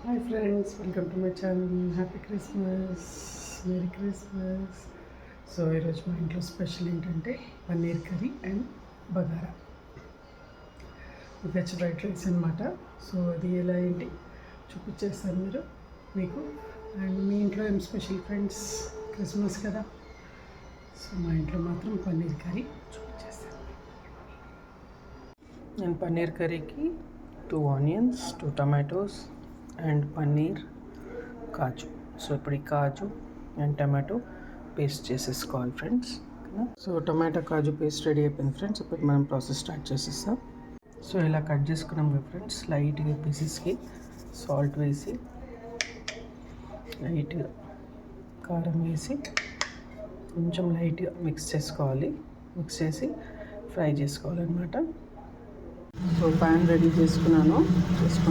Hi friends, welcome to my channel. Happy Christmas, merry Christmas. So ఈరోజు మా ఇంట్లో special ఏంటంటే paneer curry and bagara veg fried rice అనమాట. So అది ఎలా ఏంటి చూపించేస్తాను మీకు. అండ్ మీ ఇంట్లో ఏం స్పెషల్ ఫ్రెండ్స్? క్రిస్మస్ కదా, సో మా ఇంట్లో మాత్రం పన్నీర్ కర్రీ చూపించేస్తాను. నేను పన్నీర్ కర్రీకి 2 onions, 2 tomatoes and paneer, kaju. So ఇప్పుడు ఈ కాజు అండ్ టమాటో పేస్ట్ చేసేసుకోవాలి ఫ్రెండ్స్. సో టమాటో కాజు పేస్ట్ రెడీ అయిపోయింది ఫ్రెండ్స్. ఇప్పుడు మనం ప్రాసెస్ స్టార్ట్ చేసేస్తాం. సో ఇలా కట్ చేసుకున్నాం కదా ఫ్రెండ్స్, లైట్గా పీసెస్కి సాల్ట్ వేసి, లైట్గా కారం వేసి, కొంచెం లైట్గా మిక్స్ చేసుకోవాలి. మిక్స్ చేసి ఫ్రై చేసుకోవాలన్నమాట. సో ప్యాన్ రెడీ చేసుకున్నాను,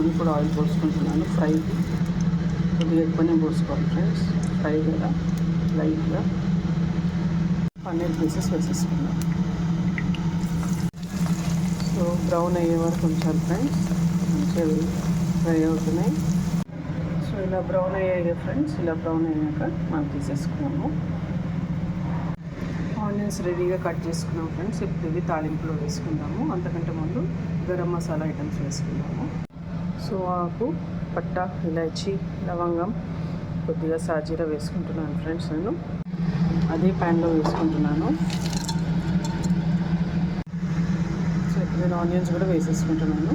ఇప్పుడు ఆయిల్ పోసుకుంటున్నాను. ఫ్రైకి కొద్దిగా ఎక్కువనే పోసుకోవాలి ఫ్రెండ్స్, ఫ్రై కదా. లైట్గా పన్నీర్ పీసెస్ వేసేసుకున్నాను. సో బ్రౌన్ అయ్యే వరకు ఉంచాలి ఫ్రెండ్స్, మంచిగా ఫ్రై అవుతున్నాయి. సో ఇలా బ్రౌన్ అయ్యాయి ఫ్రెండ్స్. ఇలా బ్రౌన్ అయ్యాక మనం తీసేసుకున్నాము. ఆనియన్స్ రెడీగా కట్ చేసుకున్నాం ఫ్రెండ్స్. ఇప్పుడు ఇవి తాలింపులో వేసుకుందాము. అంతకంటే ముందు గరం మసాలా ఐటమ్స్ వేసుకుందాము. సో ఆకు, పట్ట, ఇలాచి, లవంగం, కొద్దిగా సాజీరా వేసుకుంటున్నాను ఫ్రెండ్స్. నేను అదే ప్యాన్లో వేసుకుంటున్నాను. సో ఇప్పుడు నేను ఆనియన్స్ కూడా వేసేసుకుంటున్నాను.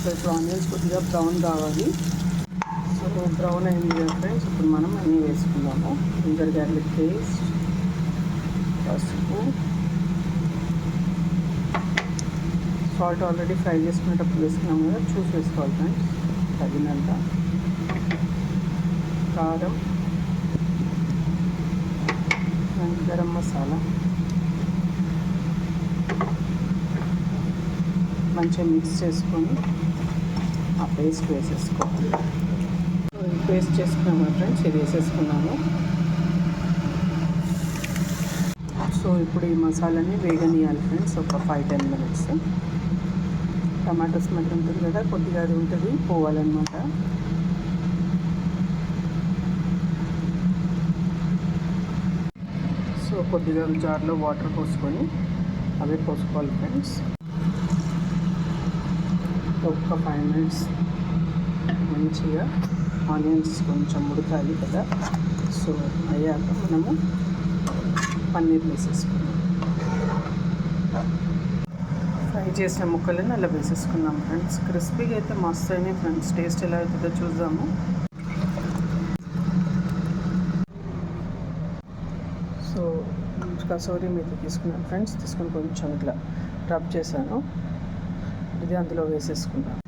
సో ఇప్పుడు ఆనియన్స్ కొద్దిగా బ్రౌన్ కావాలి. సో బ్రౌన్ అయింది కదా ఫ్రెండ్స్, ఇప్పుడు మనం అన్నీ వేసుకుందాము. జింజర్ గార్లిక్ పేస్ట్, పసుపు, సాల్ట్ ఆల్రెడీ ఫ్రై చేసుకునేటప్పుడు వేసుకున్నాము కదా, చూసి వేసుకోవాలి ఫ్రెండ్స్ తగినంత. కారం అండ్ గరం మసాలా మంచిగా మిక్స్ చేసుకొని ఆ పేస్ట్ వేసేసుకోవాలి. పేస్ట్ చేసుకున్నాము ఫ్రెండ్స్, ఇది వేసేసుకున్నాము. సో ఇప్పుడు ఈ మసాలాని వేగనీయాలి ఫ్రెండ్స్, ఒక 5-10 మినిట్స్. టమాటో స్మెల్ ఉంటుంది కదా, కొద్దిగా అది ఉంటుంది, పోవాలన్నమాట. సో కొద్దిగా జార్లో వాటర్ పోసుకొని అవే పోసుకోవాలి ఫ్రెండ్స్. ఒక 5 మినిట్స్ మంచిగా ఆనియన్స్ కొంచెం ఉడకాలి కదా. సో అయ్యాక మనము పన్నీర్ వేసేసుకున్నాం. ఫ్రై చేసిన ముక్కలను అలా వేసేసుకున్నాం ఫ్రెండ్స్. క్రిస్పీగా అయితే మస్తు అయినాయి ఫ్రెండ్స్. టేస్ట్ ఎలా అవుతుందో చూద్దాము. సో కసూరి మేతి తీసుకున్నాను ఫ్రెండ్స్. తీసుకొని కొంచెం ఇట్లా రబ్ చేశాను. ఇది అందులో వేసేసుకున్నాను.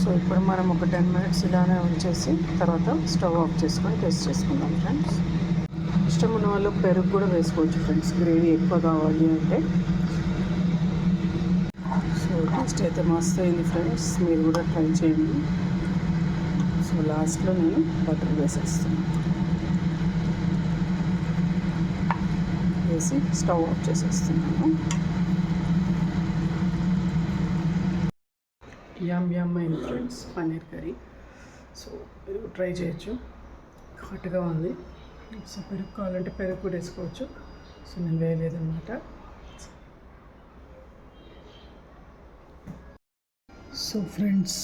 సో ఇప్పుడు మనం ఒక 10 మినిట్స్ ఇలానే ఉంచేసి తర్వాత స్టవ్ ఆఫ్ చేసుకొని టేస్ట్ చేసుకుందాం ఫ్రెండ్స్. ఇష్టం ఉన్న వాళ్ళు పెరుగు కూడా వేసుకోవచ్చు ఫ్రెండ్స్, గ్రేవీ ఎక్కువ కావాలి అంటే. సో టేస్ట్ అయితే మస్తు అయింది ఫ్రెండ్స్, మీరు కూడా ట్రై చేయండి. సో లాస్ట్లో నేను బటర్ వేసేస్తాను. వేసి స్టవ్ ఆఫ్ చేసేస్తున్నాను. యమ్ అయింది ఫ్రెండ్స్ పన్నీర్ కర్రీ. సో పెరుగు ట్రై చేయొచ్చు, హాట్గా ఉంది. సో పెరుగు కావాలంటే పెరుగు కూడా వేసుకోవచ్చు. సో నేను వేయలేదన్నమాట. సో ఫ్రెండ్స్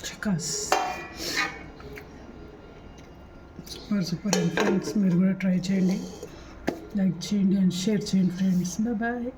చికాస్ సూపర్ అండ్ ఫ్రెండ్స్, మీరు కూడా ట్రై చేయండి, లైక్ చేయండి అండ్ షేర్ చేయండి ఫ్రెండ్స్. బాయ్.